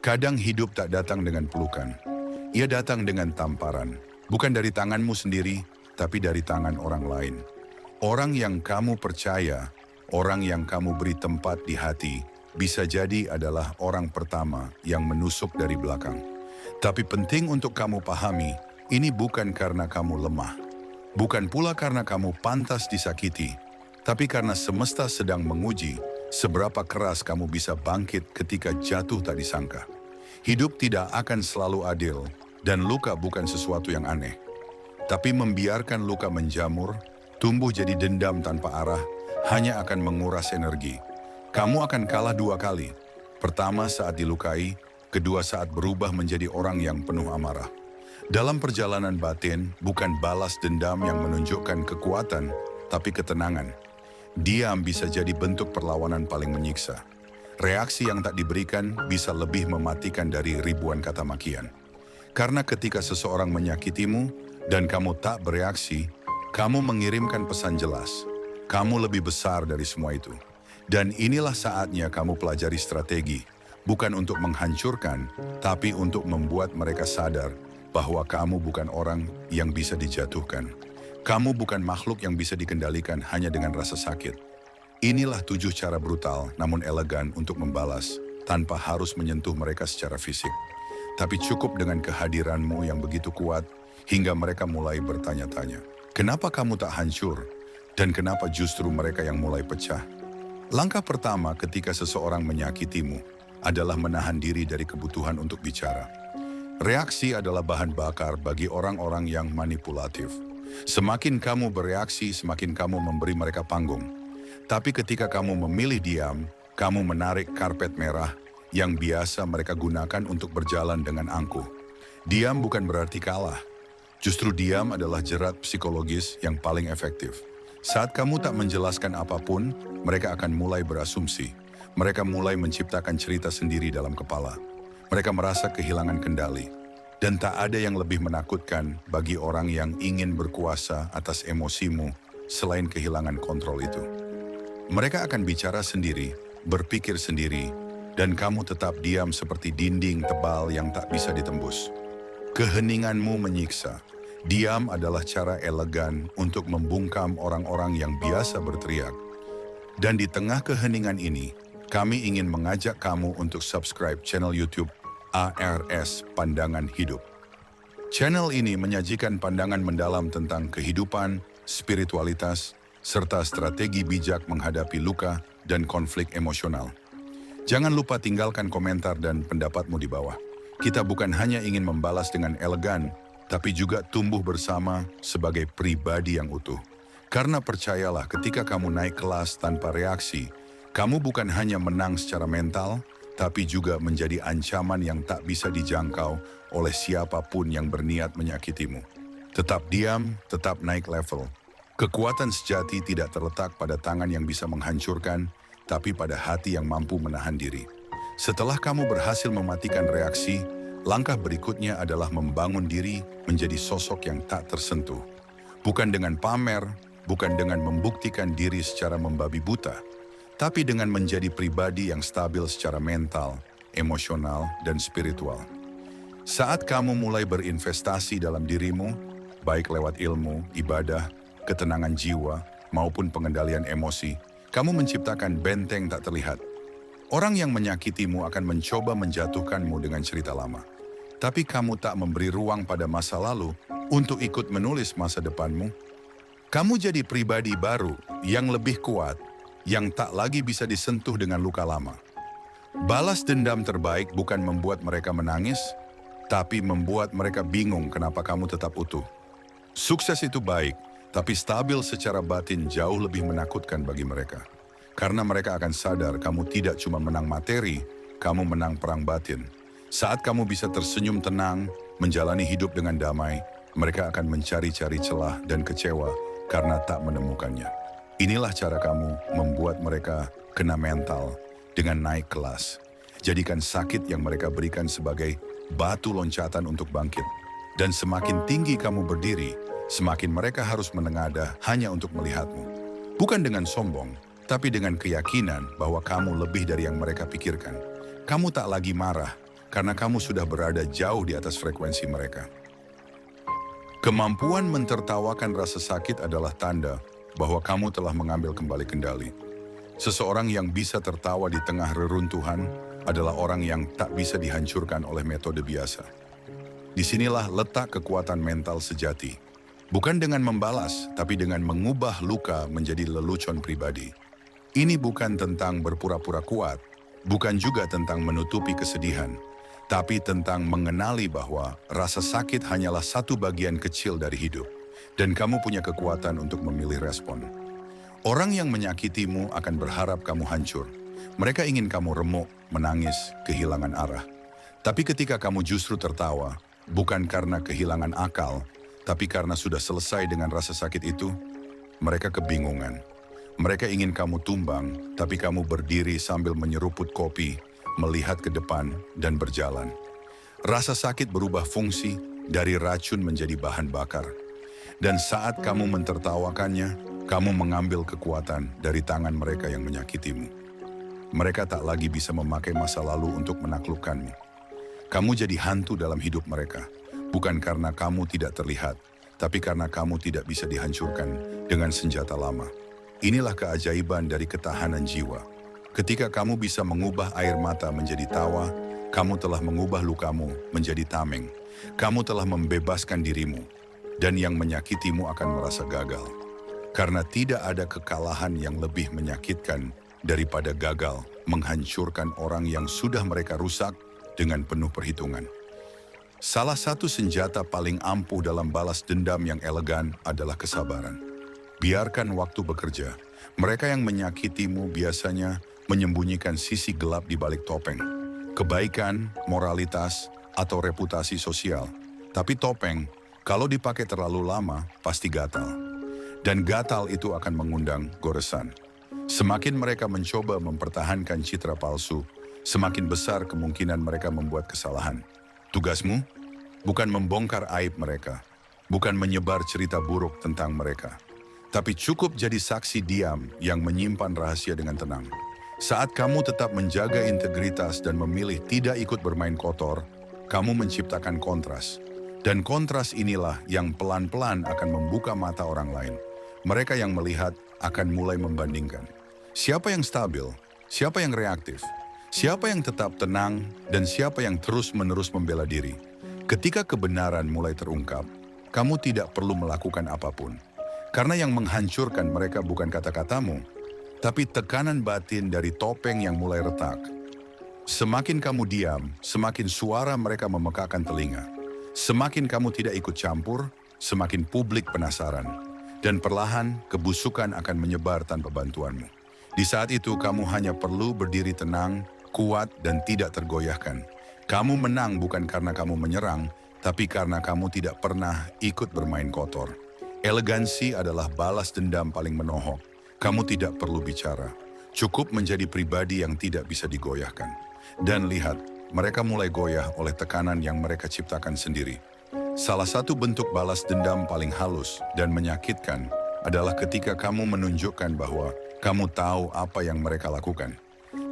Kadang hidup tak datang dengan pelukan. Ia datang dengan tamparan. Bukan dari tanganmu sendiri, tapi dari tangan orang lain. Orang yang kamu percaya, orang yang kamu beri tempat di hati, bisa jadi adalah orang pertama yang menusuk dari belakang. Tapi penting untuk kamu pahami, ini bukan karena kamu lemah. Bukan pula karena kamu pantas disakiti, tapi karena semesta sedang menguji seberapa keras kamu bisa bangkit ketika jatuh tak disangka. Hidup tidak akan selalu adil, dan luka bukan sesuatu yang aneh. Tapi membiarkan luka menjamur, tumbuh jadi dendam tanpa arah, hanya akan menguras energi. Kamu akan kalah dua kali. Pertama saat dilukai, kedua saat berubah menjadi orang yang penuh amarah. Dalam perjalanan batin, bukan balas dendam yang menunjukkan kekuatan, tapi ketenangan. Diam bisa jadi bentuk perlawanan paling menyiksa. Reaksi yang tak diberikan bisa lebih mematikan dari ribuan kata makian. Karena ketika seseorang menyakitimu dan kamu tak bereaksi, kamu mengirimkan pesan jelas. Kamu lebih besar dari semua itu. Dan inilah saatnya kamu pelajari strategi, bukan untuk menghancurkan, tapi untuk membuat mereka sadar bahwa kamu bukan orang yang bisa dijatuhkan. Kamu bukan makhluk yang bisa dikendalikan hanya dengan rasa sakit. Inilah 7 cara brutal namun elegan untuk membalas tanpa harus menyentuh mereka secara fisik. Tapi cukup dengan kehadiranmu yang begitu kuat hingga mereka mulai bertanya-tanya. Kenapa kamu tak hancur? Dan kenapa justru mereka yang mulai pecah? Langkah pertama ketika seseorang menyakitimu adalah menahan diri dari kebutuhan untuk bicara. Reaksi adalah bahan bakar bagi orang-orang yang manipulatif. Semakin kamu bereaksi, semakin kamu memberi mereka panggung. Tapi ketika kamu memilih diam, kamu menarik karpet merah yang biasa mereka gunakan untuk berjalan dengan angkuh. Diam bukan berarti kalah. Justru diam adalah jerat psikologis yang paling efektif. Saat kamu tak menjelaskan apapun, mereka akan mulai berasumsi. Mereka mulai menciptakan cerita sendiri dalam kepala. Mereka merasa kehilangan kendali. Dan tak ada yang lebih menakutkan bagi orang yang ingin berkuasa atas emosimu selain kehilangan kontrol itu. Mereka akan bicara sendiri, berpikir sendiri, dan kamu tetap diam seperti dinding tebal yang tak bisa ditembus. Keheninganmu menyiksa. Diam adalah cara elegan untuk membungkam orang-orang yang biasa berteriak. Dan di tengah keheningan ini, kami ingin mengajak kamu untuk subscribe channel YouTube ARS Pandangan Hidup. Channel ini menyajikan pandangan mendalam tentang kehidupan, spiritualitas, serta strategi bijak menghadapi luka dan konflik emosional. Jangan lupa tinggalkan komentar dan pendapatmu di bawah. Kita bukan hanya ingin membalas dengan elegan, tapi juga tumbuh bersama sebagai pribadi yang utuh. Karena percayalah, ketika kamu naik kelas tanpa reaksi, kamu bukan hanya menang secara mental, tapi juga menjadi ancaman yang tak bisa dijangkau oleh siapapun yang berniat menyakitimu. Tetap diam, tetap naik level. Kekuatan sejati tidak terletak pada tangan yang bisa menghancurkan, tapi pada hati yang mampu menahan diri. Setelah kamu berhasil mematikan reaksi, langkah berikutnya adalah membangun diri menjadi sosok yang tak tersentuh. Bukan dengan pamer, bukan dengan membuktikan diri secara membabi buta, tapi dengan menjadi pribadi yang stabil secara mental, emosional, dan spiritual. Saat kamu mulai berinvestasi dalam dirimu, baik lewat ilmu, ibadah, ketenangan jiwa, maupun pengendalian emosi, kamu menciptakan benteng tak terlihat. Orang yang menyakitimu akan mencoba menjatuhkanmu dengan cerita lama. Tapi kamu tak memberi ruang pada masa lalu untuk ikut menulis masa depanmu. Kamu jadi pribadi baru yang lebih kuat, yang tak lagi bisa disentuh dengan luka lama. Balas dendam terbaik bukan membuat mereka menangis, tapi membuat mereka bingung kenapa kamu tetap utuh. Sukses itu baik, tapi stabil secara batin jauh lebih menakutkan bagi mereka. Karena mereka akan sadar kamu tidak cuma menang materi, kamu menang perang batin. Saat kamu bisa tersenyum tenang, menjalani hidup dengan damai, mereka akan mencari-cari celah dan kecewa karena tak menemukannya. Inilah cara kamu membuat mereka kena mental dengan naik kelas. Jadikan sakit yang mereka berikan sebagai batu loncatan untuk bangkit. Dan semakin tinggi kamu berdiri, semakin mereka harus menengadah hanya untuk melihatmu. Bukan dengan sombong, tapi dengan keyakinan bahwa kamu lebih dari yang mereka pikirkan. Kamu tak lagi marah, karena kamu sudah berada jauh di atas frekuensi mereka. Kemampuan mentertawakan rasa sakit adalah tanda bahwa kamu telah mengambil kembali kendali. Seseorang yang bisa tertawa di tengah reruntuhan adalah orang yang tak bisa dihancurkan oleh metode biasa. Disinilah letak kekuatan mental sejati. Bukan dengan membalas, tapi dengan mengubah luka menjadi lelucon pribadi. Ini bukan tentang berpura-pura kuat, bukan juga tentang menutupi kesedihan, tapi tentang mengenali bahwa rasa sakit hanyalah satu bagian kecil dari hidup, dan kamu punya kekuatan untuk memilih respon. Orang yang menyakitimu akan berharap kamu hancur. Mereka ingin kamu remuk, menangis, kehilangan arah. Tapi ketika kamu justru tertawa, bukan karena kehilangan akal, tapi karena sudah selesai dengan rasa sakit itu, mereka kebingungan. Mereka ingin kamu tumbang, tapi kamu berdiri sambil menyeruput kopi, melihat ke depan, dan berjalan. Rasa sakit berubah fungsi dari racun menjadi bahan bakar. Dan saat kamu mentertawakannya, kamu mengambil kekuatan dari tangan mereka yang menyakitimu. Mereka tak lagi bisa memakai masa lalu untuk menaklukkanmu. Kamu jadi hantu dalam hidup mereka, bukan karena kamu tidak terlihat, tapi karena kamu tidak bisa dihancurkan dengan senjata lama. Inilah keajaiban dari ketahanan jiwa. Ketika kamu bisa mengubah air mata menjadi tawa, kamu telah mengubah lukamu menjadi tameng. Kamu telah membebaskan dirimu, dan yang menyakitimu akan merasa gagal. Karena tidak ada kekalahan yang lebih menyakitkan daripada gagal menghancurkan orang yang sudah mereka rusak dengan penuh perhitungan. Salah satu senjata paling ampuh dalam balas dendam yang elegan adalah kesabaran. Biarkan waktu bekerja. Mereka yang menyakitimu biasanya menyembunyikan sisi gelap di balik topeng. Kebaikan, moralitas, atau reputasi sosial. Tapi topeng, kalau dipakai terlalu lama, pasti gatal. Dan gatal itu akan mengundang goresan. Semakin mereka mencoba mempertahankan citra palsu, semakin besar kemungkinan mereka membuat kesalahan. Tugasmu bukan membongkar aib mereka, bukan menyebar cerita buruk tentang mereka, tapi cukup jadi saksi diam yang menyimpan rahasia dengan tenang. Saat kamu tetap menjaga integritas dan memilih tidak ikut bermain kotor, kamu menciptakan kontras. Dan kontras inilah yang pelan-pelan akan membuka mata orang lain. Mereka yang melihat akan mulai membandingkan. Siapa yang stabil? Siapa yang reaktif? Siapa yang tetap tenang dan siapa yang terus-menerus membela diri? Ketika kebenaran mulai terungkap, kamu tidak perlu melakukan apapun. Karena yang menghancurkan mereka bukan kata-katamu, tapi tekanan batin dari topeng yang mulai retak. Semakin kamu diam, semakin suara mereka memekakan telinga. Semakin kamu tidak ikut campur, semakin publik penasaran. Dan perlahan kebusukan akan menyebar tanpa bantuanmu. Di saat itu kamu hanya perlu berdiri tenang, kuat dan tidak tergoyahkan. Kamu menang bukan karena kamu menyerang, tapi karena kamu tidak pernah ikut bermain kotor. Elegansi adalah balas dendam paling menohok. Kamu tidak perlu bicara. Cukup menjadi pribadi yang tidak bisa digoyahkan. Dan lihat, mereka mulai goyah oleh tekanan yang mereka ciptakan sendiri. Salah satu bentuk balas dendam paling halus dan menyakitkan adalah ketika kamu menunjukkan bahwa kamu tahu apa yang mereka lakukan,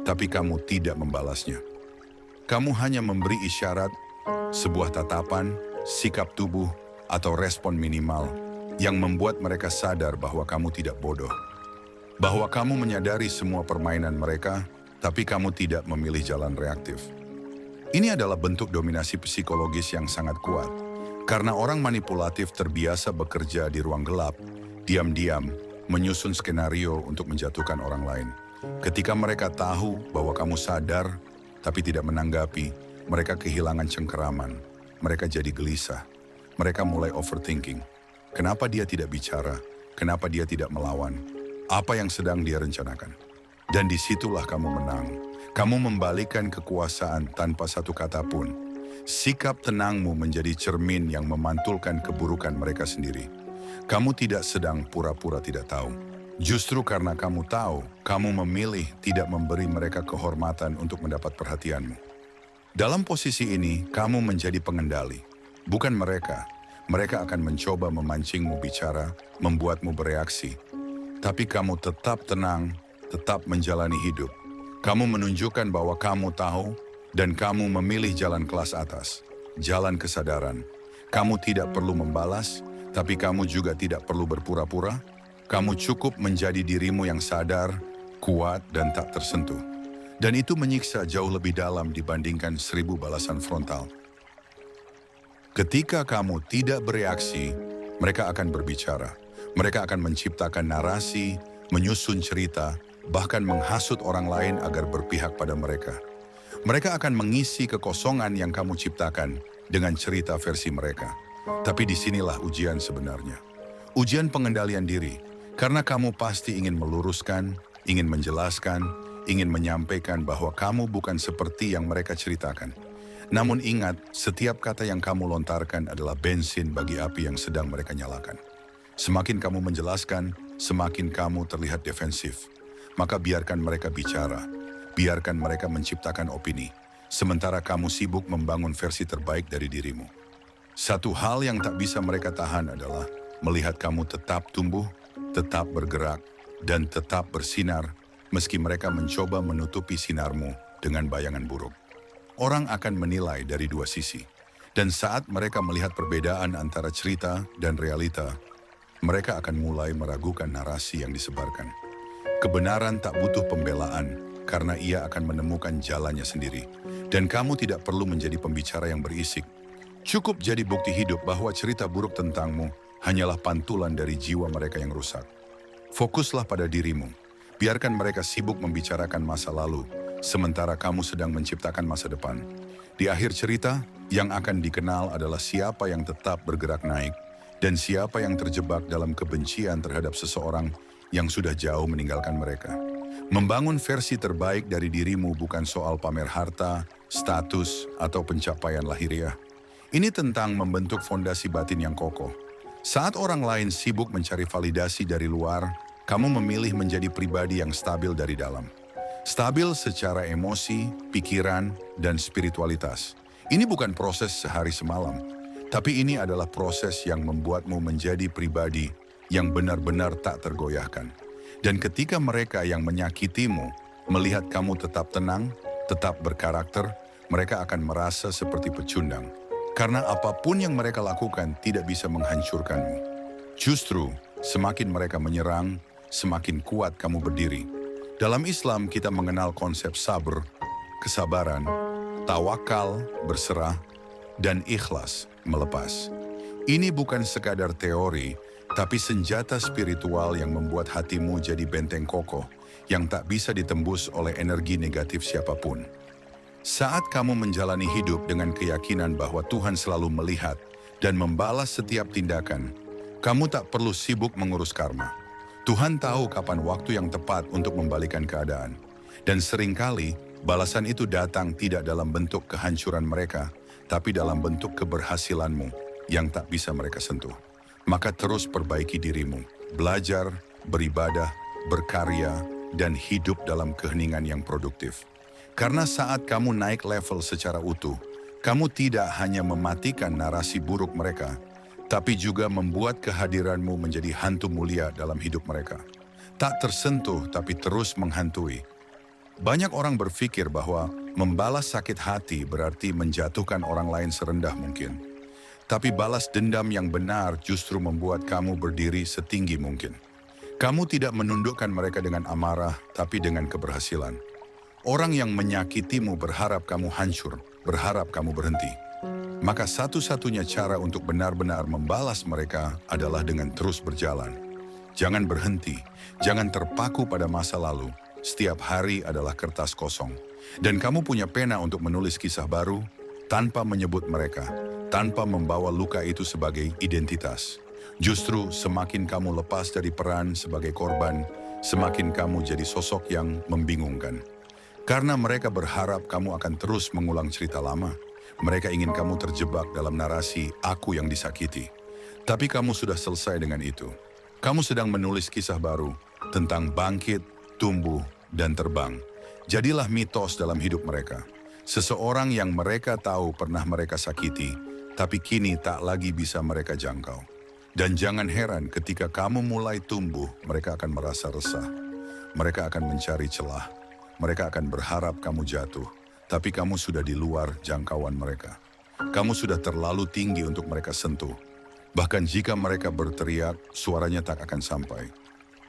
tapi kamu tidak membalasnya. Kamu hanya memberi isyarat, sebuah tatapan, sikap tubuh, atau respon minimal yang membuat mereka sadar bahwa kamu tidak bodoh. Bahwa kamu menyadari semua permainan mereka, tapi kamu tidak memilih jalan reaktif. Ini adalah bentuk dominasi psikologis yang sangat kuat. Karena orang manipulatif terbiasa bekerja di ruang gelap, diam-diam, menyusun skenario untuk menjatuhkan orang lain. Ketika mereka tahu bahwa kamu sadar, tapi tidak menanggapi, mereka kehilangan cengkeraman. Mereka jadi gelisah. Mereka mulai overthinking. Kenapa dia tidak bicara? Kenapa dia tidak melawan? Apa yang sedang dia rencanakan? Dan disitulah kamu menang. Kamu membalikkan kekuasaan tanpa satu kata pun. Sikap tenangmu menjadi cermin yang memantulkan keburukan mereka sendiri. Kamu tidak sedang pura-pura tidak tahu. Justru karena kamu tahu, kamu memilih tidak memberi mereka kehormatan untuk mendapat perhatianmu. Dalam posisi ini, kamu menjadi pengendali. Bukan mereka. Mereka akan mencoba memancingmu bicara, membuatmu bereaksi. Tapi kamu tetap tenang, tetap menjalani hidup. Kamu menunjukkan bahwa kamu tahu, Dan kamu memilih jalan kelas atas, jalan kesadaran. Kamu tidak perlu membalas, tapi kamu juga tidak perlu berpura-pura. Kamu cukup menjadi dirimu yang sadar, kuat, dan tak tersentuh. Dan itu menyiksa jauh lebih dalam dibandingkan 1000 balasan frontal. Ketika kamu tidak bereaksi, mereka akan berbicara. Mereka akan menciptakan narasi, menyusun cerita, bahkan menghasut orang lain agar berpihak pada mereka. Mereka akan mengisi kekosongan yang kamu ciptakan dengan cerita versi mereka. Tapi disinilah ujian sebenarnya. Ujian pengendalian diri, karena kamu pasti ingin meluruskan, ingin menjelaskan, ingin menyampaikan bahwa kamu bukan seperti yang mereka ceritakan. Namun ingat, setiap kata yang kamu lontarkan adalah bensin bagi api yang sedang mereka nyalakan. Semakin kamu menjelaskan, semakin kamu terlihat defensif. Maka biarkan mereka bicara, biarkan mereka menciptakan opini, sementara kamu sibuk membangun versi terbaik dari dirimu. Satu hal yang tak bisa mereka tahan adalah melihat kamu tetap tumbuh, tetap bergerak, dan tetap bersinar, meski mereka mencoba menutupi sinarmu dengan bayangan buruk. Orang akan menilai dari dua sisi, dan saat mereka melihat perbedaan antara cerita dan realita, mereka akan mulai meragukan narasi yang disebarkan. Kebenaran tak butuh pembelaan, karena ia akan menemukan jalannya sendiri, dan kamu tidak perlu menjadi pembicara yang berisik. Cukup jadi bukti hidup bahwa cerita buruk tentangmu hanyalah pantulan dari jiwa mereka yang rusak. Fokuslah pada dirimu, biarkan mereka sibuk membicarakan masa lalu, sementara kamu sedang menciptakan masa depan. Di akhir cerita, yang akan dikenal adalah siapa yang tetap bergerak naik dan siapa yang terjebak dalam kebencian terhadap seseorang yang sudah jauh meninggalkan mereka. Membangun versi terbaik dari dirimu bukan soal pamer harta, status, atau pencapaian lahiriah. Ini tentang membentuk fondasi batin yang kokoh. Saat orang lain sibuk mencari validasi dari luar, kamu memilih menjadi pribadi yang stabil dari dalam. Stabil secara emosi, pikiran, dan spiritualitas. Ini bukan proses sehari semalam, tapi ini adalah proses yang membuatmu menjadi pribadi yang benar-benar tak tergoyahkan. Dan ketika mereka yang menyakitimu melihat kamu tetap tenang, tetap berkarakter, mereka akan merasa seperti pecundang. Karena apapun yang mereka lakukan tidak bisa menghancurkanmu. Justru, semakin mereka menyerang, semakin kuat kamu berdiri. Dalam Islam kita mengenal konsep sabar, kesabaran, tawakal, berserah, dan ikhlas, melepas. Ini bukan sekadar teori, tapi senjata spiritual yang membuat hatimu jadi benteng kokoh yang tak bisa ditembus oleh energi negatif siapapun. Saat kamu menjalani hidup dengan keyakinan bahwa Tuhan selalu melihat dan membalas setiap tindakan, kamu tak perlu sibuk mengurus karma. Tuhan tahu kapan waktu yang tepat untuk membalikan keadaan. Dan seringkali, balasan itu datang tidak dalam bentuk kehancuran mereka, tapi dalam bentuk keberhasilanmu yang tak bisa mereka sentuh. Maka terus perbaiki dirimu, belajar, beribadah, berkarya, dan hidup dalam keheningan yang produktif. Karena saat kamu naik level secara utuh, kamu tidak hanya mematikan narasi buruk mereka, tapi juga membuat kehadiranmu menjadi hantu mulia dalam hidup mereka. Tak tersentuh tapi terus menghantui. Banyak orang berpikir bahwa membalas sakit hati berarti menjatuhkan orang lain serendah mungkin. Tapi balas dendam yang benar justru membuat kamu berdiri setinggi mungkin. Kamu tidak menundukkan mereka dengan amarah, tapi dengan keberhasilan. Orang yang menyakitimu berharap kamu hancur, berharap kamu berhenti. Maka satu-satunya cara untuk benar-benar membalas mereka adalah dengan terus berjalan. Jangan berhenti, jangan terpaku pada masa lalu. Setiap hari adalah kertas kosong. Dan kamu punya pena untuk menulis kisah baru tanpa menyebut mereka, tanpa membawa luka itu sebagai identitas. Justru semakin kamu lepas dari peran sebagai korban, semakin kamu jadi sosok yang membingungkan. Karena mereka berharap kamu akan terus mengulang cerita lama. Mereka ingin kamu terjebak dalam narasi aku yang disakiti. Tapi kamu sudah selesai dengan itu. Kamu sedang menulis kisah baru tentang bangkit, tumbuh, dan terbang. Jadilah mitos dalam hidup mereka. Seseorang yang mereka tahu pernah mereka sakiti, tapi kini tak lagi bisa mereka jangkau. Dan jangan heran ketika kamu mulai tumbuh, mereka akan merasa resah. Mereka akan mencari celah. Mereka akan berharap kamu jatuh. tapi kamu sudah di luar jangkauan mereka. Kamu sudah terlalu tinggi untuk mereka sentuh. Bahkan jika mereka berteriak, suaranya tak akan sampai.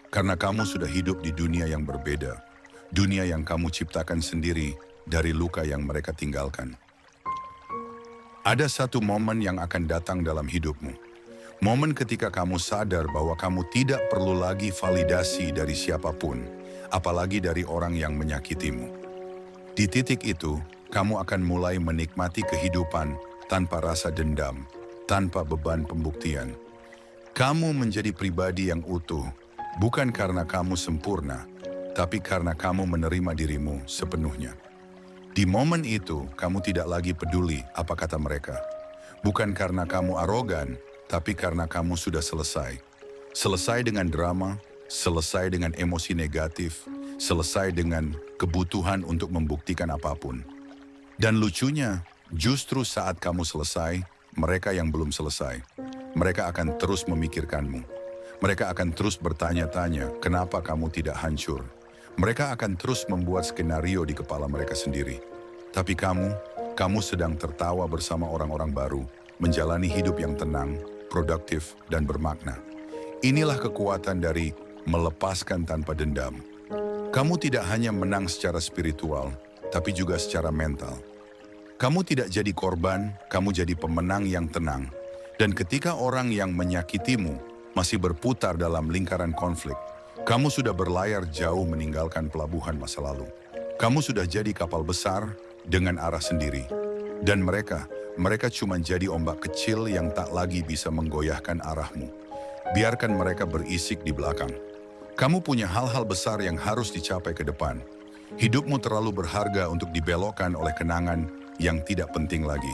Karena kamu sudah hidup di dunia yang berbeda, dunia yang kamu ciptakan sendiri dari luka yang mereka tinggalkan. Ada satu momen yang akan datang dalam hidupmu. Momen ketika kamu sadar bahwa kamu tidak perlu lagi validasi dari siapapun, apalagi dari orang yang menyakitimu. Di titik itu, kamu akan mulai menikmati kehidupan tanpa rasa dendam, tanpa beban pembuktian. Kamu menjadi pribadi yang utuh, bukan karena kamu sempurna, tapi karena kamu menerima dirimu sepenuhnya. Di momen itu, kamu tidak lagi peduli apa kata mereka. Bukan karena kamu arogan, tapi karena kamu sudah selesai. Selesai dengan drama, selesai dengan emosi negatif, selesai dengan kebutuhan untuk membuktikan apapun. Dan lucunya, justru saat kamu selesai, mereka yang belum selesai, mereka akan terus memikirkanmu. Mereka akan terus bertanya-tanya, kenapa kamu tidak hancur? Mereka akan terus membuat skenario di kepala mereka sendiri. Tapi kamu sedang tertawa bersama orang-orang baru, menjalani hidup yang tenang, produktif, dan bermakna. Inilah kekuatan dari melepaskan tanpa dendam. Kamu tidak hanya menang secara spiritual, tapi juga secara mental. Kamu tidak jadi korban, kamu jadi pemenang yang tenang. Dan ketika orang yang menyakitimu masih berputar dalam lingkaran konflik, kamu sudah berlayar jauh meninggalkan pelabuhan masa lalu. Kamu sudah jadi kapal besar dengan arah sendiri. Dan mereka cuma jadi ombak kecil yang tak lagi bisa menggoyahkan arahmu. Biarkan mereka berisik di belakang. Kamu punya hal-hal besar yang harus dicapai ke depan. Hidupmu terlalu berharga untuk dibelokkan oleh kenangan yang tidak penting lagi.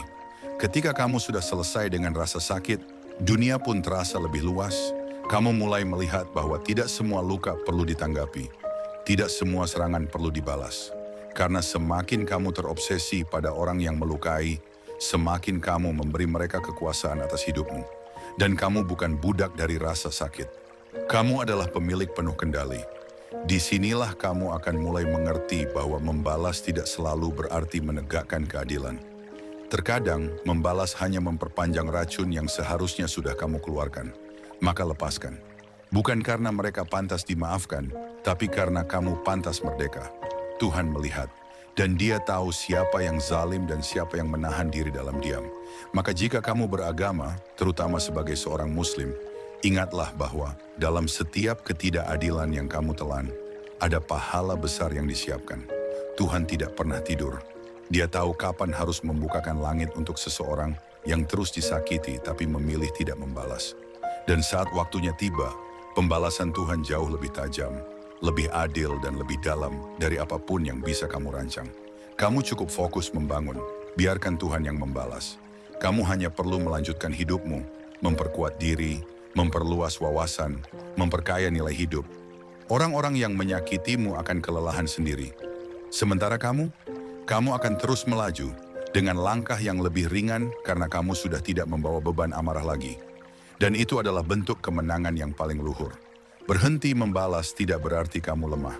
Ketika kamu sudah selesai dengan rasa sakit, dunia pun terasa lebih luas. Kamu mulai melihat bahwa tidak semua luka perlu ditanggapi. Tidak semua serangan perlu dibalas. Karena semakin kamu terobsesi pada orang yang melukai, semakin kamu memberi mereka kekuasaan atas hidupmu. Dan kamu bukan budak dari rasa sakit. Kamu adalah pemilik penuh kendali. Disinilah kamu akan mulai mengerti bahwa membalas tidak selalu berarti menegakkan keadilan. Terkadang, membalas hanya memperpanjang racun yang seharusnya sudah kamu keluarkan. Maka lepaskan. Bukan karena mereka pantas dimaafkan, tapi karena kamu pantas merdeka. Tuhan melihat, dan Dia tahu siapa yang zalim dan siapa yang menahan diri dalam diam. Maka jika kamu beragama, terutama sebagai seorang Muslim, ingatlah bahwa dalam setiap ketidakadilan yang kamu telan, ada pahala besar yang disiapkan. Tuhan tidak pernah tidur. Dia tahu kapan harus membukakan langit untuk seseorang yang terus disakiti tapi memilih tidak membalas. Dan saat waktunya tiba, pembalasan Tuhan jauh lebih tajam, lebih adil dan lebih dalam dari apapun yang bisa kamu rancang. Kamu cukup fokus membangun, biarkan Tuhan yang membalas. Kamu hanya perlu melanjutkan hidupmu, memperkuat diri, memperluas wawasan, memperkaya nilai hidup. Orang-orang yang menyakitimu akan kelelahan sendiri. Sementara kamu akan terus melaju dengan langkah yang lebih ringan karena kamu sudah tidak membawa beban amarah lagi. Dan itu adalah bentuk kemenangan yang paling luhur. Berhenti membalas tidak berarti kamu lemah.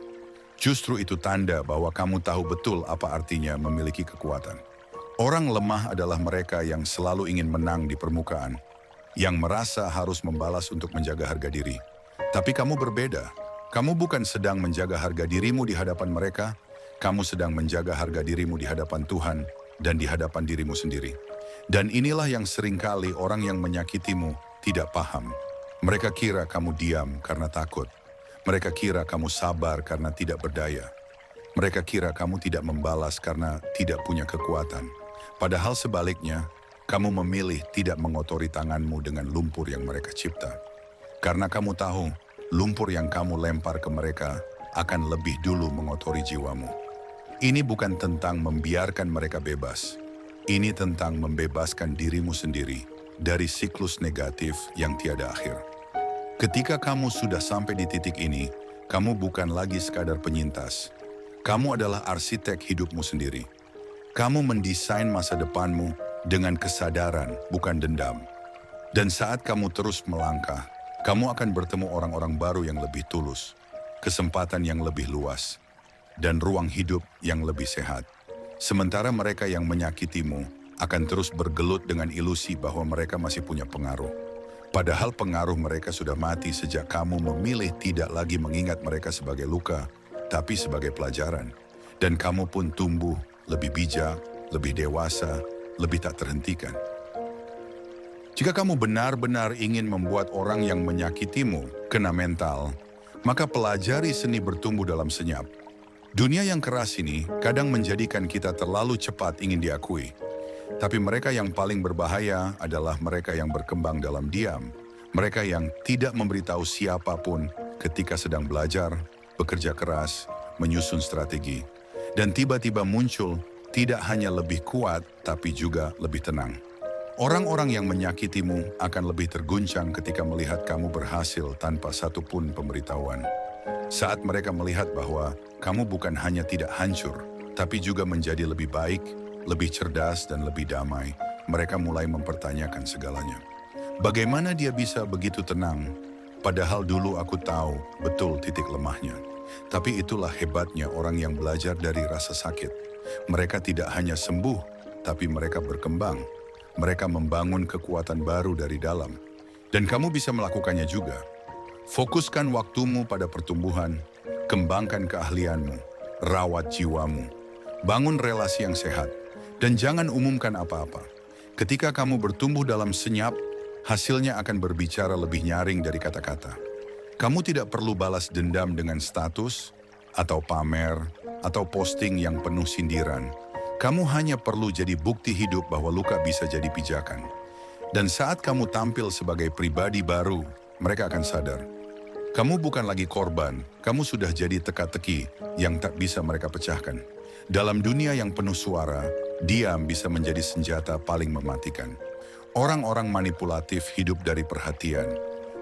Justru itu tanda bahwa kamu tahu betul apa artinya memiliki kekuatan. Orang lemah adalah mereka yang selalu ingin menang di permukaan, yang merasa harus membalas untuk menjaga harga diri. Tapi kamu berbeda. Kamu bukan sedang menjaga harga dirimu di hadapan mereka, kamu sedang menjaga harga dirimu di hadapan Tuhan dan di hadapan dirimu sendiri. Dan inilah yang seringkali orang yang menyakitimu tidak paham. Mereka kira kamu diam karena takut. Mereka kira kamu sabar karena tidak berdaya. Mereka kira kamu tidak membalas karena tidak punya kekuatan. Padahal sebaliknya, kamu memilih tidak mengotori tanganmu dengan lumpur yang mereka cipta. Karena kamu tahu, lumpur yang kamu lempar ke mereka akan lebih dulu mengotori jiwamu. Ini bukan tentang membiarkan mereka bebas. Ini tentang membebaskan dirimu sendiri dari siklus negatif yang tiada akhir. Ketika kamu sudah sampai di titik ini, kamu bukan lagi sekadar penyintas. Kamu adalah arsitek hidupmu sendiri. Kamu mendesain masa depanmu dengan kesadaran, bukan dendam. Dan saat kamu terus melangkah, kamu akan bertemu orang-orang baru yang lebih tulus, kesempatan yang lebih luas, dan ruang hidup yang lebih sehat. Sementara mereka yang menyakitimu akan terus bergelut dengan ilusi bahwa mereka masih punya pengaruh. Padahal pengaruh mereka sudah mati sejak kamu memilih tidak lagi mengingat mereka sebagai luka, tapi sebagai pelajaran. Dan kamu pun tumbuh lebih bijak, lebih dewasa, lebih tak terhentikan. Jika kamu benar-benar ingin membuat orang yang menyakitimu kena mental, maka pelajari seni bertumbuh dalam senyap. Dunia yang keras ini kadang menjadikan kita terlalu cepat ingin diakui. Tapi mereka yang paling berbahaya adalah mereka yang berkembang dalam diam. Mereka yang tidak memberitahu siapapun ketika sedang belajar, bekerja keras, menyusun strategi. Dan tiba-tiba muncul tidak hanya lebih kuat, tapi juga lebih tenang. Orang-orang yang menyakitimu akan lebih terguncang ketika melihat kamu berhasil tanpa satupun pemberitahuan. Saat mereka melihat bahwa kamu bukan hanya tidak hancur, tapi juga menjadi lebih baik, lebih cerdas, dan lebih damai, mereka mulai mempertanyakan segalanya. Bagaimana dia bisa begitu tenang? Padahal dulu aku tahu betul titik lemahnya. Tapi itulah hebatnya orang yang belajar dari rasa sakit. Mereka tidak hanya sembuh, tapi mereka berkembang. Mereka membangun kekuatan baru dari dalam. Dan kamu bisa melakukannya juga. Fokuskan waktumu pada pertumbuhan, kembangkan keahlianmu, rawat jiwamu, bangun relasi yang sehat, dan jangan umumkan apa-apa. Ketika kamu bertumbuh dalam senyap, hasilnya akan berbicara lebih nyaring dari kata-kata. Kamu tidak perlu balas dendam dengan status, atau pamer, atau posting yang penuh sindiran. Kamu hanya perlu jadi bukti hidup bahwa luka bisa jadi pijakan. Dan saat kamu tampil sebagai pribadi baru, mereka akan sadar. Kamu bukan lagi korban, kamu sudah jadi teka-teki yang tak bisa mereka pecahkan. Dalam dunia yang penuh suara, diam bisa menjadi senjata paling mematikan. Orang-orang manipulatif hidup dari perhatian.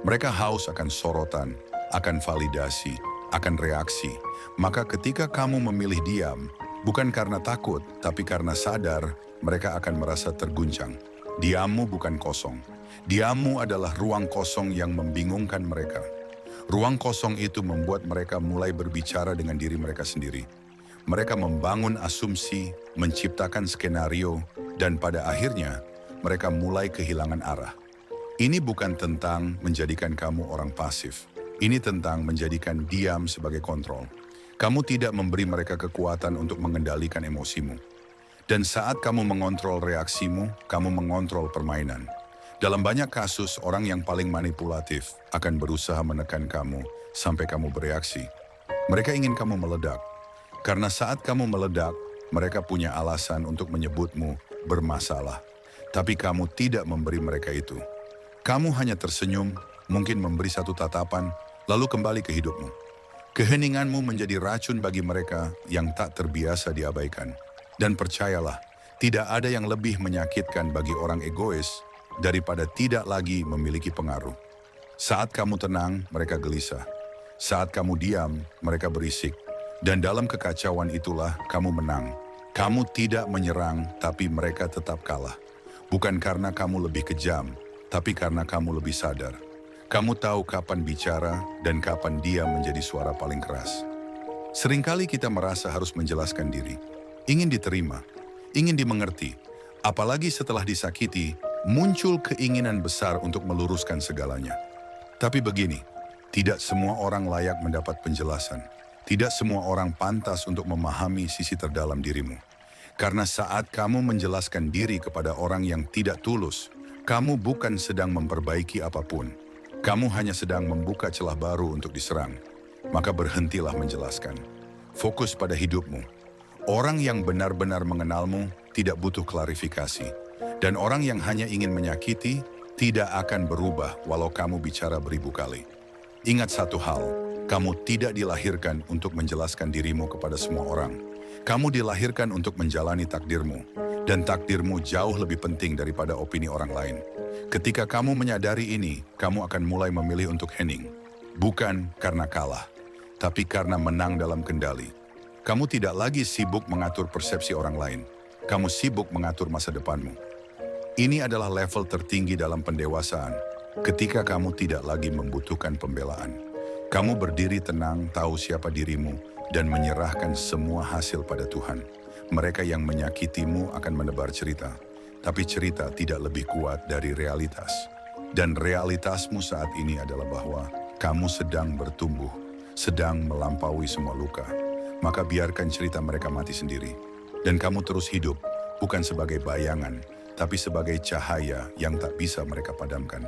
Mereka haus akan sorotan, akan validasi, akan reaksi. Maka ketika kamu memilih diam, bukan karena takut, tapi karena sadar, mereka akan merasa terguncang. Diammu bukan kosong. Diammu adalah ruang kosong yang membingungkan mereka. Ruang kosong itu membuat mereka mulai berbicara dengan diri mereka sendiri. Mereka membangun asumsi, menciptakan skenario, dan pada akhirnya mereka mulai kehilangan arah. Ini bukan tentang menjadikan kamu orang pasif. Ini tentang menjadikan diam sebagai kontrol. Kamu tidak memberi mereka kekuatan untuk mengendalikan emosimu. Dan saat kamu mengontrol reaksimu, kamu mengontrol permainan. Dalam banyak kasus, orang yang paling manipulatif akan berusaha menekan kamu sampai kamu bereaksi. Mereka ingin kamu meledak. Karena saat kamu meledak, mereka punya alasan untuk menyebutmu bermasalah. Tapi kamu tidak memberi mereka itu. Kamu hanya tersenyum, mungkin memberi satu tatapan, lalu kembali ke hidupmu. Keheninganmu menjadi racun bagi mereka yang tak terbiasa diabaikan. Dan percayalah, tidak ada yang lebih menyakitkan bagi orang egois daripada tidak lagi memiliki pengaruh. Saat kamu tenang, mereka gelisah. Saat kamu diam, mereka berisik. Dan dalam kekacauan itulah kamu menang. Kamu tidak menyerang, tapi mereka tetap kalah. Bukan karena kamu lebih kejam, tapi karena kamu lebih sadar. Kamu tahu kapan bicara dan kapan diam menjadi suara paling keras. Seringkali kita merasa harus menjelaskan diri. Ingin diterima, ingin dimengerti. Apalagi setelah disakiti, muncul keinginan besar untuk meluruskan segalanya. Tapi begini, tidak semua orang layak mendapat penjelasan. Tidak semua orang pantas untuk memahami sisi terdalam dirimu. Karena saat kamu menjelaskan diri kepada orang yang tidak tulus, kamu bukan sedang memperbaiki apapun. Kamu hanya sedang membuka celah baru untuk diserang. Maka berhentilah menjelaskan. Fokus pada hidupmu. Orang yang benar-benar mengenalmu tidak butuh klarifikasi. Dan orang yang hanya ingin menyakiti tidak akan berubah walau kamu bicara beribu kali. Ingat satu hal, kamu tidak dilahirkan untuk menjelaskan dirimu kepada semua orang. Kamu dilahirkan untuk menjalani takdirmu, dan takdirmu jauh lebih penting daripada opini orang lain. Ketika kamu menyadari ini, kamu akan mulai memilih untuk hening. Bukan karena kalah, tapi karena menang dalam kendali. Kamu tidak lagi sibuk mengatur persepsi orang lain. Kamu sibuk mengatur masa depanmu. Ini adalah level tertinggi dalam pendewasaan, ketika kamu tidak lagi membutuhkan pembelaan. Kamu berdiri tenang, tahu siapa dirimu, dan menyerahkan semua hasil pada Tuhan. Mereka yang menyakitimu akan menebar cerita, tapi cerita tidak lebih kuat dari realitas. Dan realitasmu saat ini adalah bahwa kamu sedang bertumbuh, sedang melampaui semua luka. Maka biarkan cerita mereka mati sendiri. Dan kamu terus hidup, bukan sebagai bayangan, tapi sebagai cahaya yang tak bisa mereka padamkan.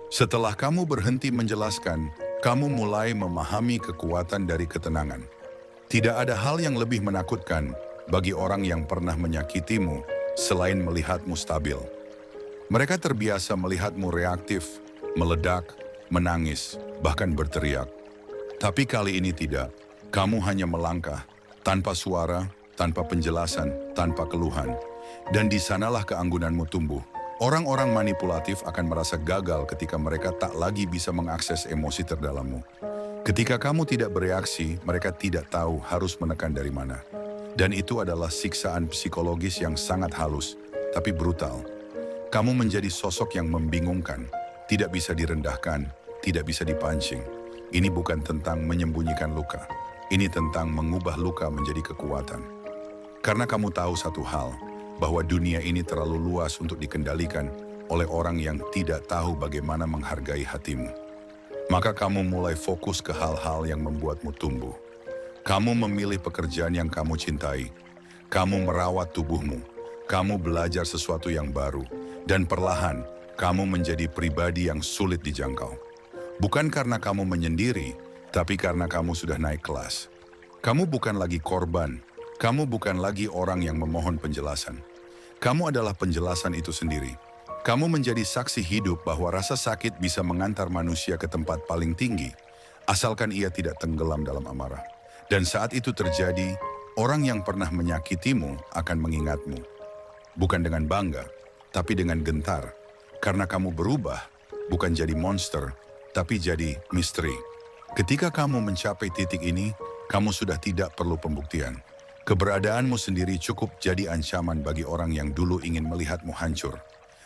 Setelah kamu berhenti menjelaskan, kamu mulai memahami kekuatan dari ketenangan. Tidak ada hal yang lebih menakutkan bagi orang yang pernah menyakitimu selain melihatmu stabil. Mereka terbiasa melihatmu reaktif, meledak, menangis, bahkan berteriak. Tapi kali ini tidak. Kamu hanya melangkah, tanpa suara, tanpa penjelasan, tanpa keluhan. Dan di sanalah keanggunanmu tumbuh. Orang-orang manipulatif akan merasa gagal ketika mereka tak lagi bisa mengakses emosi terdalammu. Ketika kamu tidak bereaksi, mereka tidak tahu harus menekan dari mana. Dan itu adalah siksaan psikologis yang sangat halus, tapi brutal. Kamu menjadi sosok yang membingungkan, tidak bisa direndahkan, tidak bisa dipancing. Ini bukan tentang menyembunyikan luka. Ini tentang mengubah luka menjadi kekuatan. Karena kamu tahu satu hal, bahwa dunia ini terlalu luas untuk dikendalikan oleh orang yang tidak tahu bagaimana menghargai hatimu. Maka kamu mulai fokus ke hal-hal yang membuatmu tumbuh. Kamu memilih pekerjaan yang kamu cintai. Kamu merawat tubuhmu. Kamu belajar sesuatu yang baru. Dan perlahan, kamu menjadi pribadi yang sulit dijangkau. Bukan karena kamu menyendiri, tapi karena kamu sudah naik kelas. Kamu bukan lagi korban. Kamu bukan lagi orang yang memohon penjelasan. Kamu adalah penjelasan itu sendiri. Kamu menjadi saksi hidup bahwa rasa sakit bisa mengantar manusia ke tempat paling tinggi, asalkan ia tidak tenggelam dalam amarah. Dan saat itu terjadi, orang yang pernah menyakitimu akan mengingatmu. Bukan dengan bangga, tapi dengan gentar. Karena kamu berubah, bukan jadi monster, tapi jadi misteri. Ketika kamu mencapai titik ini, kamu sudah tidak perlu pembuktian. Keberadaanmu sendiri cukup jadi ancaman bagi orang yang dulu ingin melihatmu hancur.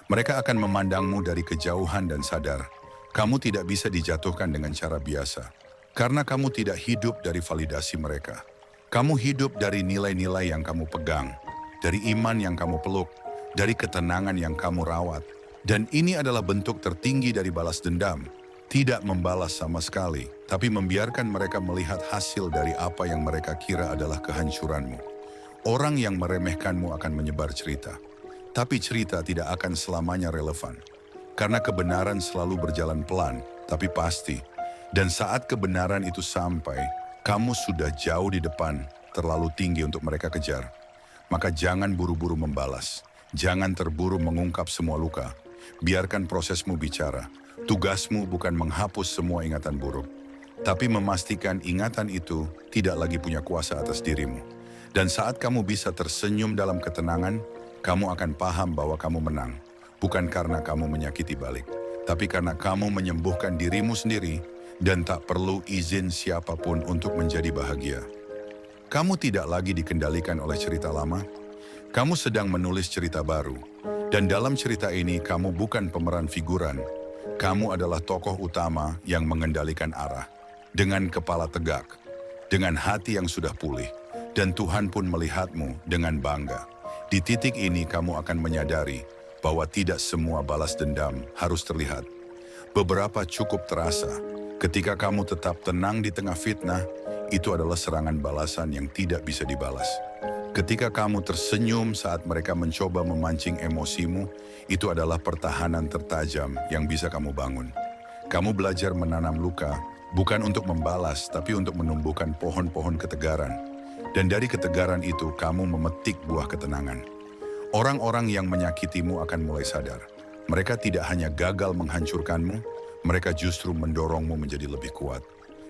Mereka akan memandangmu dari kejauhan dan sadar, kamu tidak bisa dijatuhkan dengan cara biasa. Karena kamu tidak hidup dari validasi mereka. Kamu hidup dari nilai-nilai yang kamu pegang, dari iman yang kamu peluk, dari ketenangan yang kamu rawat. Dan ini adalah bentuk tertinggi dari balas dendam. Tidak membalas sama sekali, tapi membiarkan mereka melihat hasil dari apa yang mereka kira adalah kehancuranmu. Orang yang meremehkanmu akan menyebar cerita, tapi cerita tidak akan selamanya relevan. Karena kebenaran selalu berjalan pelan, tapi pasti. Dan saat kebenaran itu sampai, kamu sudah jauh di depan, terlalu tinggi untuk mereka kejar. Maka jangan buru-buru membalas, jangan terburu mengungkap semua luka. Biarkan prosesmu bicara. Tugasmu bukan menghapus semua ingatan buruk, tapi memastikan ingatan itu tidak lagi punya kuasa atas dirimu. Dan saat kamu bisa tersenyum dalam ketenangan, kamu akan paham bahwa kamu menang. Bukan karena kamu menyakiti balik, tapi karena kamu menyembuhkan dirimu sendiri dan tak perlu izin siapapun untuk menjadi bahagia. Kamu tidak lagi dikendalikan oleh cerita lama. Kamu sedang menulis cerita baru. Dan dalam cerita ini kamu bukan pemeran figuran. Kamu adalah tokoh utama yang mengendalikan arah. Dengan kepala tegak, dengan hati yang sudah pulih. Dan Tuhan pun melihatmu dengan bangga. Di titik ini kamu akan menyadari bahwa tidak semua balas dendam harus terlihat. Beberapa cukup terasa. Ketika kamu tetap tenang di tengah fitnah, itu adalah serangan balasan yang tidak bisa dibalas. Ketika kamu tersenyum saat mereka mencoba memancing emosimu, itu adalah pertahanan tertajam yang bisa kamu bangun. Kamu belajar menanam luka, bukan untuk membalas, tapi untuk menumbuhkan pohon-pohon ketegaran. Dan dari ketegaran itu, kamu memetik buah ketenangan. Orang-orang yang menyakitimu akan mulai sadar. Mereka tidak hanya gagal menghancurkanmu, mereka justru mendorongmu menjadi lebih kuat.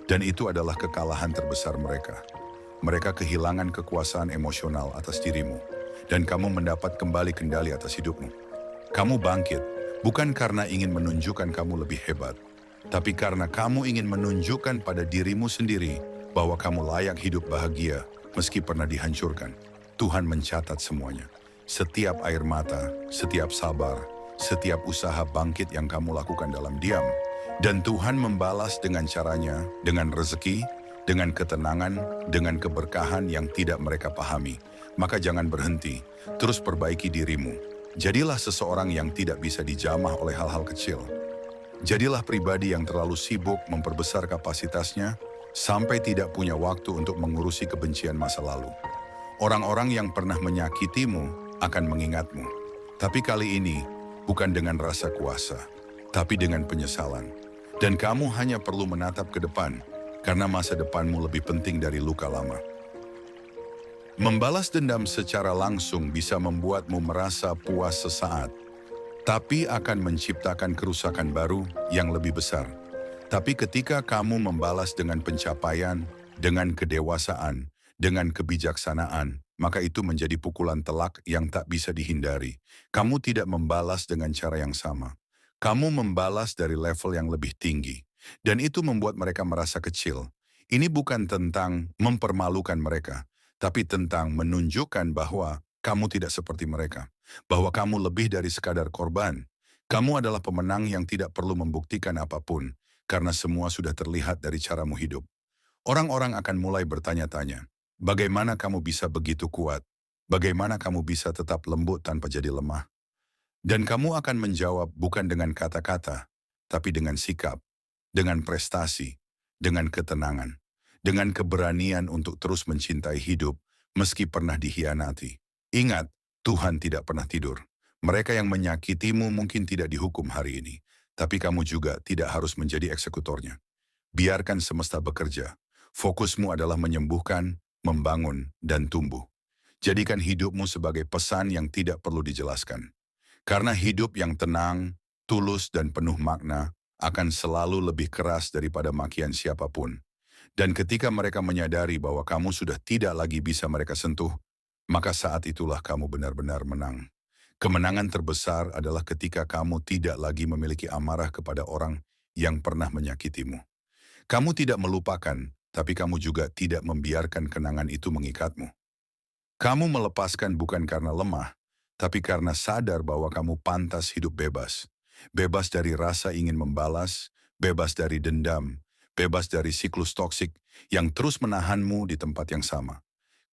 Dan itu adalah kekalahan terbesar mereka. Mereka kehilangan kekuasaan emosional atas dirimu, dan kamu mendapat kembali kendali atas hidupmu. Kamu bangkit, bukan karena ingin menunjukkan kamu lebih hebat, tapi karena kamu ingin menunjukkan pada dirimu sendiri bahwa kamu layak hidup bahagia meski pernah dihancurkan. Tuhan mencatat semuanya. Setiap air mata, setiap sabar, setiap usaha bangkit yang kamu lakukan dalam diam. Dan Tuhan membalas dengan caranya, dengan rezeki, dengan ketenangan, dengan keberkahan yang tidak mereka pahami. Maka jangan berhenti, terus perbaiki dirimu. Jadilah seseorang yang tidak bisa dijamah oleh hal-hal kecil. Jadilah pribadi yang terlalu sibuk memperbesar kapasitasnya sampai tidak punya waktu untuk mengurusi kebencian masa lalu. Orang-orang yang pernah menyakitimu akan mengingatmu. Tapi kali ini bukan dengan rasa kuasa, tapi dengan penyesalan. Dan kamu hanya perlu menatap ke depan karena masa depanmu lebih penting dari luka lama. Membalas dendam secara langsung bisa membuatmu merasa puas sesaat, tapi akan menciptakan kerusakan baru yang lebih besar. Tapi ketika kamu membalas dengan pencapaian, dengan kedewasaan, dengan kebijaksanaan, maka itu menjadi pukulan telak yang tak bisa dihindari. Kamu tidak membalas dengan cara yang sama. Kamu membalas dari level yang lebih tinggi. Dan itu membuat mereka merasa kecil. Ini bukan tentang mempermalukan mereka, tapi tentang menunjukkan bahwa kamu tidak seperti mereka. Bahwa kamu lebih dari sekadar korban. Kamu adalah pemenang yang tidak perlu membuktikan apapun, karena semua sudah terlihat dari caramu hidup. Orang-orang akan mulai bertanya-tanya, bagaimana kamu bisa begitu kuat? Bagaimana kamu bisa tetap lembut tanpa jadi lemah? Dan kamu akan menjawab bukan dengan kata-kata, tapi dengan sikap, dengan prestasi, dengan ketenangan, dengan keberanian untuk terus mencintai hidup meski pernah dikhianati. Ingat, Tuhan tidak pernah tidur. Mereka yang menyakitimu mungkin tidak dihukum hari ini, tapi kamu juga tidak harus menjadi eksekutornya. Biarkan semesta bekerja. Fokusmu adalah menyembuhkan, membangun, dan tumbuh. Jadikan hidupmu sebagai pesan yang tidak perlu dijelaskan. Karena hidup yang tenang, tulus, dan penuh makna akan selalu lebih keras daripada makian siapapun. Dan ketika mereka menyadari bahwa kamu sudah tidak lagi bisa mereka sentuh, maka saat itulah kamu benar-benar menang. Kemenangan terbesar adalah ketika kamu tidak lagi memiliki amarah kepada orang yang pernah menyakitimu. Kamu tidak melupakan, tapi kamu juga tidak membiarkan kenangan itu mengikatmu. Kamu melepaskan bukan karena lemah, tapi karena sadar bahwa kamu pantas hidup bebas. Bebas dari rasa ingin membalas, bebas dari dendam, bebas dari siklus toksik yang terus menahanmu di tempat yang sama.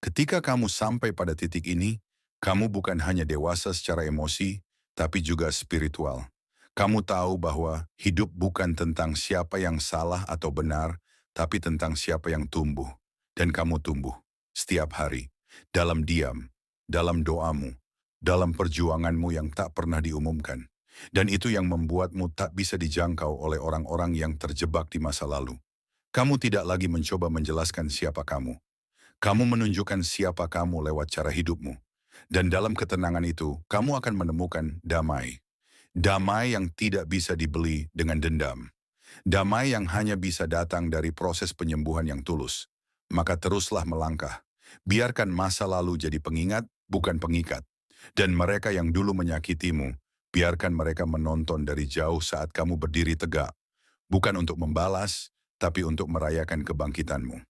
Ketika kamu sampai pada titik ini, kamu bukan hanya dewasa secara emosi, tapi juga spiritual. Kamu tahu bahwa hidup bukan tentang siapa yang salah atau benar, tapi tentang siapa yang tumbuh. Dan kamu tumbuh setiap hari, dalam diam, dalam doamu, dalam perjuanganmu yang tak pernah diumumkan. Dan itu yang membuatmu tak bisa dijangkau oleh orang-orang yang terjebak di masa lalu. Kamu tidak lagi mencoba menjelaskan siapa kamu. Kamu menunjukkan siapa kamu lewat cara hidupmu. Dan dalam ketenangan itu, kamu akan menemukan damai. Damai yang tidak bisa dibeli dengan dendam. Damai yang hanya bisa datang dari proses penyembuhan yang tulus. Maka teruslah melangkah. Biarkan masa lalu jadi pengingat, bukan pengikat. Dan mereka yang dulu menyakitimu, biarkan mereka menonton dari jauh saat kamu berdiri tegak. Bukan untuk membalas, tapi untuk merayakan kebangkitanmu.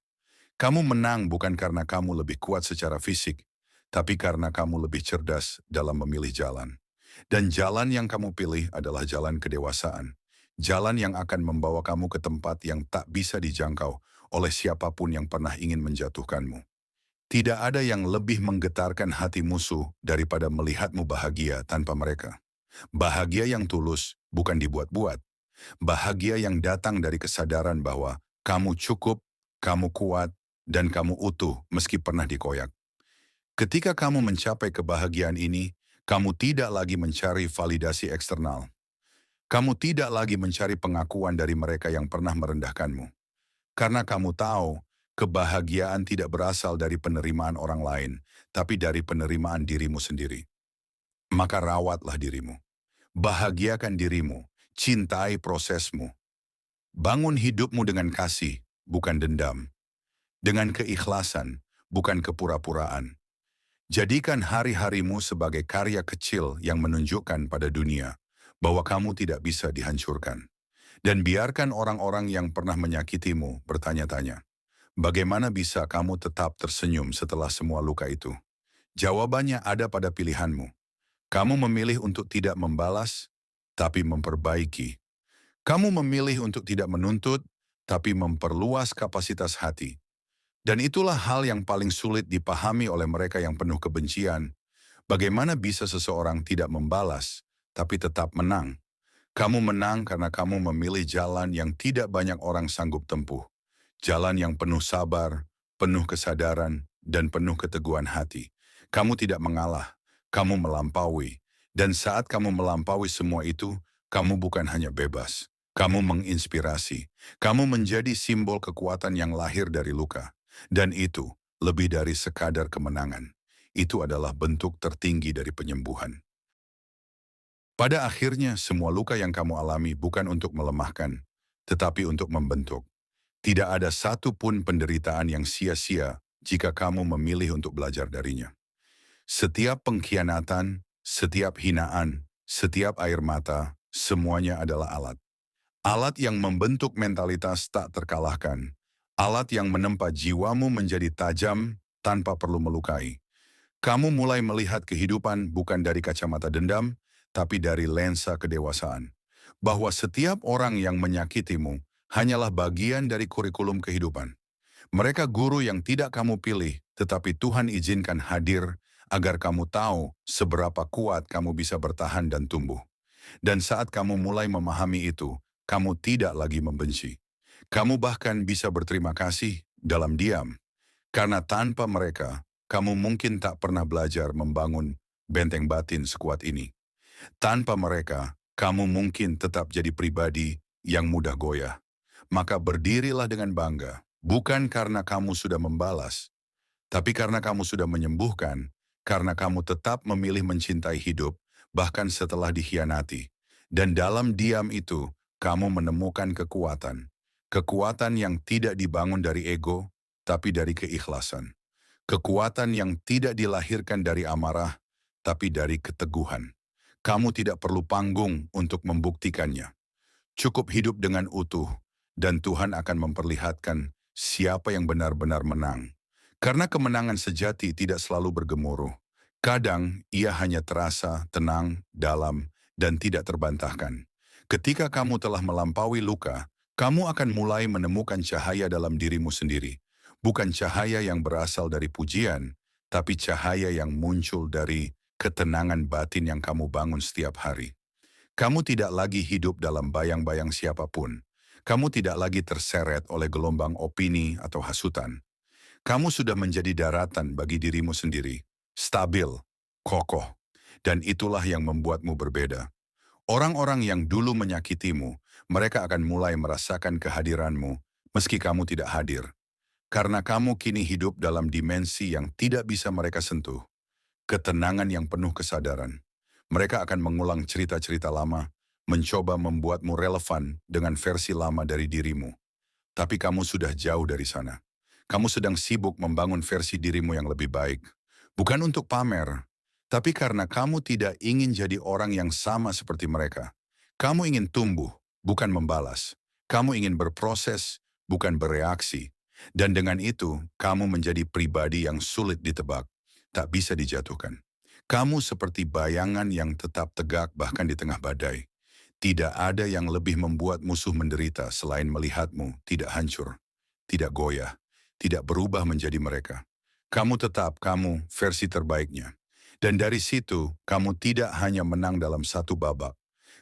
Kamu menang bukan karena kamu lebih kuat secara fisik, tapi karena kamu lebih cerdas dalam memilih jalan. Dan jalan yang kamu pilih adalah jalan kedewasaan. Jalan yang akan membawa kamu ke tempat yang tak bisa dijangkau oleh siapapun yang pernah ingin menjatuhkanmu. Tidak ada yang lebih menggetarkan hati musuh daripada melihatmu bahagia tanpa mereka. Bahagia yang tulus bukan dibuat-buat. Bahagia yang datang dari kesadaran bahwa kamu cukup, kamu kuat, dan kamu utuh meski pernah dikoyak. Ketika kamu mencapai kebahagiaan ini, kamu tidak lagi mencari validasi eksternal. Kamu tidak lagi mencari pengakuan dari mereka yang pernah merendahkanmu. Karena kamu tahu, kebahagiaan tidak berasal dari penerimaan orang lain, tapi dari penerimaan dirimu sendiri. Maka rawatlah dirimu. Bahagiakan dirimu, cintai prosesmu. Bangun hidupmu dengan kasih, bukan dendam. Dengan keikhlasan, bukan kepura-puraan. Jadikan hari-harimu sebagai karya kecil yang menunjukkan pada dunia bahwa kamu tidak bisa dihancurkan. Dan biarkan orang-orang yang pernah menyakitimu bertanya-tanya, bagaimana bisa kamu tetap tersenyum setelah semua luka itu? Jawabannya ada pada pilihanmu. Kamu memilih untuk tidak membalas, tapi memperbaiki. Kamu memilih untuk tidak menuntut, tapi memperluas kapasitas hati. Dan itulah hal yang paling sulit dipahami oleh mereka yang penuh kebencian. Bagaimana bisa seseorang tidak membalas, tapi tetap menang? Kamu menang karena kamu memilih jalan yang tidak banyak orang sanggup tempuh. Jalan yang penuh sabar, penuh kesadaran, dan penuh keteguhan hati. Kamu tidak mengalah, kamu melampaui. Dan saat kamu melampaui semua itu, kamu bukan hanya bebas. Kamu menginspirasi. Kamu menjadi simbol kekuatan yang lahir dari luka. Dan itu lebih dari sekadar kemenangan. Itu adalah bentuk tertinggi dari penyembuhan. Pada akhirnya, semua luka yang kamu alami bukan untuk melemahkan, tetapi untuk membentuk. Tidak ada satu pun penderitaan yang sia-sia jika kamu memilih untuk belajar darinya. Setiap pengkhianatan, setiap hinaan, setiap air mata, semuanya adalah alat. Alat yang membentuk mentalitas tak terkalahkan. Alat yang menempa jiwamu menjadi tajam tanpa perlu melukai. Kamu mulai melihat kehidupan bukan dari kacamata dendam, tapi dari lensa kedewasaan. Bahwa setiap orang yang menyakitimu hanyalah bagian dari kurikulum kehidupan. Mereka guru yang tidak kamu pilih, tetapi Tuhan izinkan hadir agar kamu tahu seberapa kuat kamu bisa bertahan dan tumbuh. Dan saat kamu mulai memahami itu, kamu tidak lagi membenci. Kamu bahkan bisa berterima kasih dalam diam. Karena tanpa mereka, kamu mungkin tak pernah belajar membangun benteng batin sekuat ini. Tanpa mereka, kamu mungkin tetap jadi pribadi yang mudah goyah. Maka berdirilah dengan bangga, bukan karena kamu sudah membalas, tapi karena kamu sudah menyembuhkan, karena kamu tetap memilih mencintai hidup, bahkan setelah dikhianati. Dan dalam diam itu, kamu menemukan kekuatan. Kekuatan yang tidak dibangun dari ego, tapi dari keikhlasan. Kekuatan yang tidak dilahirkan dari amarah, tapi dari keteguhan. Kamu tidak perlu panggung untuk membuktikannya. Cukup hidup dengan utuh, dan Tuhan akan memperlihatkan siapa yang benar-benar menang. Karena kemenangan sejati tidak selalu bergemuruh. Kadang ia hanya terasa tenang, dalam, dan tidak terbantahkan. Ketika kamu telah melampaui luka, kamu akan mulai menemukan cahaya dalam dirimu sendiri. Bukan cahaya yang berasal dari pujian, tapi cahaya yang muncul dari ketenangan batin yang kamu bangun setiap hari. Kamu tidak lagi hidup dalam bayang-bayang siapapun. Kamu tidak lagi terseret oleh gelombang opini atau hasutan. Kamu sudah menjadi daratan bagi dirimu sendiri, stabil, kokoh, dan itulah yang membuatmu berbeda. Orang-orang yang dulu menyakitimu, mereka akan mulai merasakan kehadiranmu meski kamu tidak hadir. Karena kamu kini hidup dalam dimensi yang tidak bisa mereka sentuh. Ketenangan yang penuh kesadaran. Mereka akan mengulang cerita-cerita lama, mencoba membuatmu relevan dengan versi lama dari dirimu. Tapi kamu sudah jauh dari sana. Kamu sedang sibuk membangun versi dirimu yang lebih baik. Bukan untuk pamer, tapi karena kamu tidak ingin jadi orang yang sama seperti mereka. Kamu ingin tumbuh, bukan membalas. Kamu ingin berproses, bukan bereaksi. Dan dengan itu, kamu menjadi pribadi yang sulit ditebak, tak bisa dijatuhkan. Kamu seperti bayangan yang tetap tegak bahkan di tengah badai. Tidak ada yang lebih membuat musuh menderita selain melihatmu tidak hancur, tidak goyah, tidak berubah menjadi mereka. Kamu tetap kamu versi terbaiknya. Dan dari situ, kamu tidak hanya menang dalam satu babak.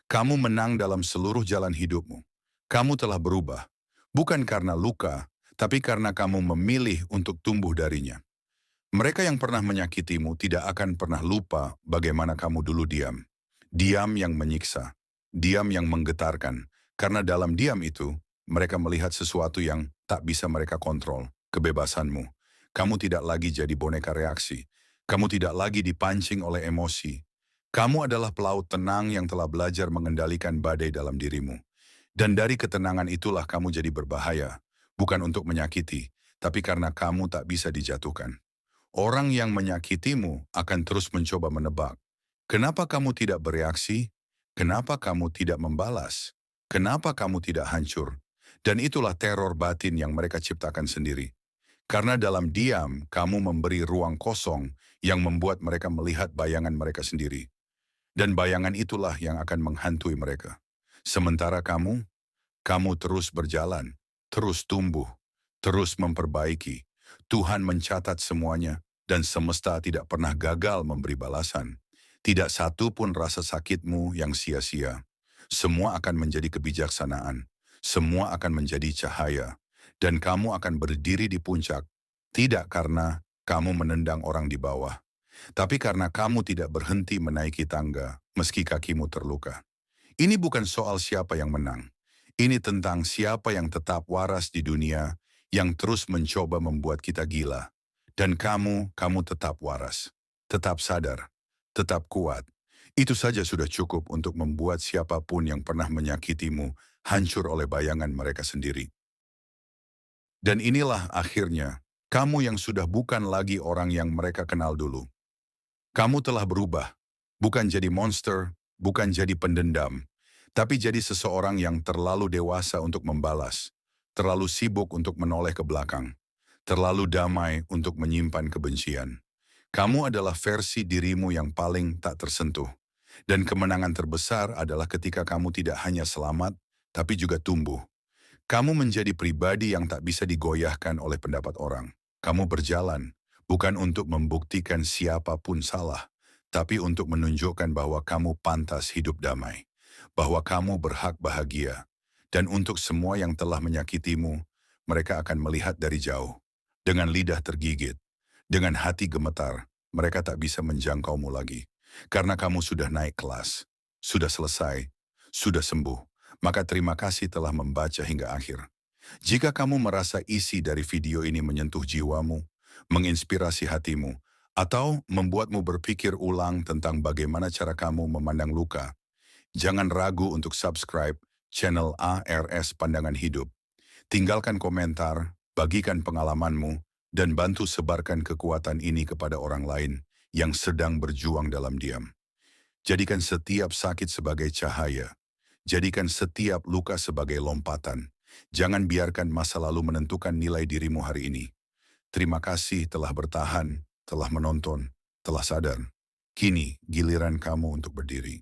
Kamu menang dalam seluruh jalan hidupmu. Kamu telah berubah, bukan karena luka, tapi karena kamu memilih untuk tumbuh darinya. Mereka yang pernah menyakitimu tidak akan pernah lupa bagaimana kamu dulu diam. Diam yang menyiksa, diam yang menggetarkan. Karena dalam diam itu, mereka melihat sesuatu yang tak bisa mereka kontrol, kebebasanmu. Kamu tidak lagi jadi boneka reaksi. Kamu tidak lagi dipancing oleh emosi. Kamu adalah pelaut tenang yang telah belajar mengendalikan badai dalam dirimu. Dan dari ketenangan itulah kamu jadi berbahaya. Bukan untuk menyakiti, tapi karena kamu tak bisa dijatuhkan. Orang yang menyakitimu akan terus mencoba menebak. Kenapa kamu tidak bereaksi? Kenapa kamu tidak membalas? Kenapa kamu tidak hancur? Dan itulah teror batin yang mereka ciptakan sendiri. Karena dalam diam, kamu memberi ruang kosong yang membuat mereka melihat bayangan mereka sendiri. Dan bayangan itulah yang akan menghantui mereka. Sementara kamu terus berjalan, terus tumbuh, terus memperbaiki, Tuhan mencatat semuanya, dan semesta tidak pernah gagal memberi balasan. Tidak satu pun rasa sakitmu yang sia-sia. Semua akan menjadi kebijaksanaan. Semua akan menjadi cahaya. Dan kamu akan berdiri di puncak, tidak karena kamu menendang orang di bawah, tapi karena kamu tidak berhenti menaiki tangga meski kakimu terluka. Ini bukan soal siapa yang menang. Ini tentang siapa yang tetap waras di dunia, yang terus mencoba membuat kita gila. Dan kamu tetap waras, tetap sadar, tetap kuat. Itu saja sudah cukup untuk membuat siapapun yang pernah menyakitimu hancur oleh bayangan mereka sendiri. Dan inilah akhirnya, kamu yang sudah bukan lagi orang yang mereka kenal dulu. Kamu telah berubah, bukan jadi monster, bukan jadi pendendam, tapi jadi seseorang yang terlalu dewasa untuk membalas, terlalu sibuk untuk menoleh ke belakang, terlalu damai untuk menyimpan kebencian. Kamu adalah versi dirimu yang paling tak tersentuh. Dan kemenangan terbesar adalah ketika kamu tidak hanya selamat, tapi juga tumbuh. Kamu menjadi pribadi yang tak bisa digoyahkan oleh pendapat orang. Kamu berjalan, bukan untuk membuktikan siapapun salah, tapi untuk menunjukkan bahwa kamu pantas hidup damai, bahwa kamu berhak bahagia, dan untuk semua yang telah menyakitimu, mereka akan melihat dari jauh, dengan lidah tergigit, dengan hati gemetar, mereka tak bisa menjangkaumu lagi, karena kamu sudah naik kelas, sudah selesai, sudah sembuh. Maka terima kasih telah membaca hingga akhir. Jika kamu merasa isi dari video ini menyentuh jiwamu, menginspirasi hatimu, atau membuatmu berpikir ulang tentang bagaimana cara kamu memandang luka, jangan ragu untuk subscribe channel ARS Pandangan Hidup. Tinggalkan komentar, bagikan pengalamanmu, dan bantu sebarkan kekuatan ini kepada orang lain yang sedang berjuang dalam diam. Jadikan setiap sakit sebagai cahaya. Jadikan setiap luka sebagai lompatan. Jangan biarkan masa lalu menentukan nilai dirimu hari ini. Terima kasih telah bertahan, telah menonton, telah sadar. Kini giliran kamu untuk berdiri.